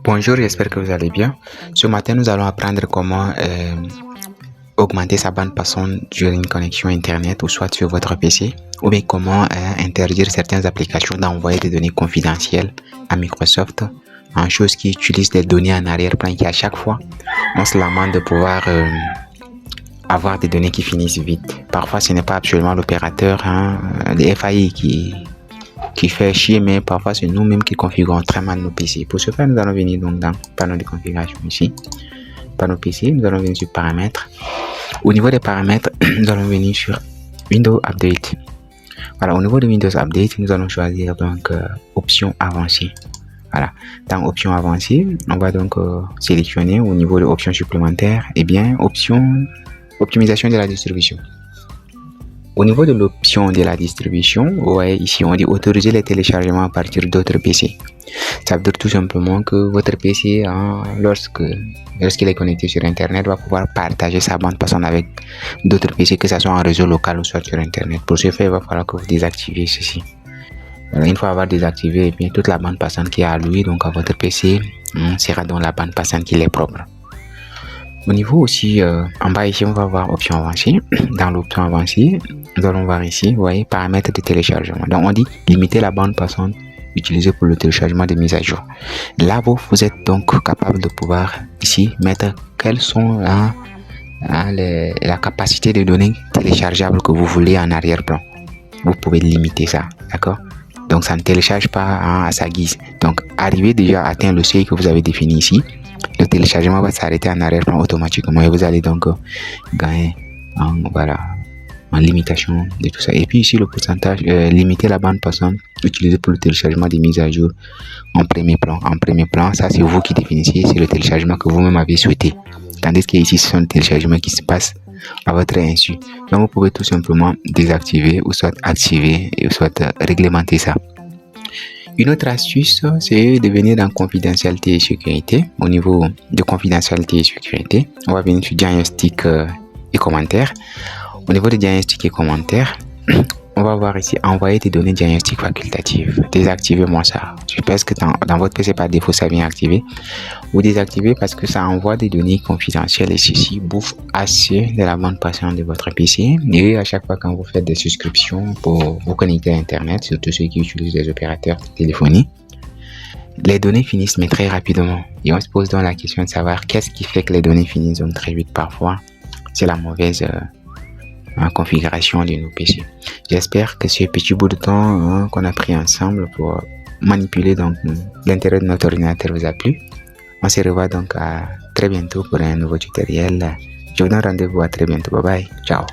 Bonjour, j'espère que vous allez bien. Ce matin, nous allons apprendre comment augmenter sa bande passante sur une connexion Internet ou soit sur votre PC, ou bien comment interdire certaines applications d'envoyer des données confidentielles à Microsoft, en chose qui utilise des données en arrière-plan qui à chaque fois, on se lamente de pouvoir avoir des données qui finissent vite. Parfois, ce n'est pas absolument l'opérateur, les FAI qui fait chier, mais parfois c'est nous-mêmes qui configurons très mal nos PC. Pour ce faire, nous allons venir donc dans panneau de configuration ici, panneau PC, nous allons venir sur paramètres. Au niveau des paramètres, nous allons venir sur Windows Update. Voilà, au niveau de Windows Update, nous allons choisir donc options avancées. Voilà, dans options avancées, on va donc sélectionner au niveau de options supplémentaires, et bien optimisation de la distribution. Au niveau de l'option de la distribution, vous voyez ici, on dit autoriser les téléchargements à partir d'autres PC. Ça veut dire tout simplement que votre PC, lorsqu'il est connecté sur Internet, va pouvoir partager sa bande passante avec d'autres PC, que ce soit en réseau local ou soit sur Internet. Pour ce faire, il va falloir que vous désactivez ceci. Voilà, une fois avoir désactivé, bien, toute la bande passante qui est allouée donc à votre PC sera dans la bande passante qui est propre. Au niveau aussi, en bas ici, on va voir option avancée. Dans l'option avancée, nous allons voir ici, vous voyez, paramètres de téléchargement. Donc, on dit limiter la bande passante utilisée pour le téléchargement des mises à jour. Là, vous êtes donc capable de pouvoir ici mettre quelles sont la capacité de données téléchargeables que vous voulez en arrière-plan. Vous pouvez limiter ça, d'accord? Donc, ça ne télécharge pas à sa guise. Donc, arrivé déjà à atteindre le seuil que vous avez défini ici, le téléchargement va s'arrêter en arrière-plan automatiquement et vous allez donc gagner en limitation de tout ça. Et puis ici, le pourcentage, limiter la bande passante utilisée pour le téléchargement des mises à jour en premier plan. En premier plan, ça c'est vous qui définissez, c'est le téléchargement que vous-même avez souhaité. Tandis qu'ici, ce sont les téléchargements qui se passent à votre insu. Donc, vous pouvez tout simplement désactiver ou soit activer et soit réglementer ça. Une autre astuce, c'est de venir dans confidentialité et sécurité. Au niveau de confidentialité et sécurité, on va venir sur diagnostic et commentaires. Au niveau de diagnostic et commentaires, on va voir ici envoyer des données diagnostiques facultatives. Désactivez-moi ça. Je pense que dans votre PC par défaut ça vient activer. Ou désactivez parce que ça envoie des données confidentielles et ceci bouffe assez de la bande passante de votre PC. Et à chaque fois quand vous faites des souscriptions pour vous connecter à Internet, surtout ceux qui utilisent des opérateurs téléphoniques, les données finissent mais très rapidement. Et on se pose donc la question de savoir qu'est-ce qui fait que les données finissent donc très vite parfois. C'est la mauvaise configuration de nos PC. J'espère que ce petit bout de temps qu'on a pris ensemble pour manipuler donc l'intérêt de notre ordinateur vous a plu. On se revoit donc à très bientôt pour un nouveau tutoriel. Je vous donne rendez-vous à très bientôt. Bye bye. Ciao.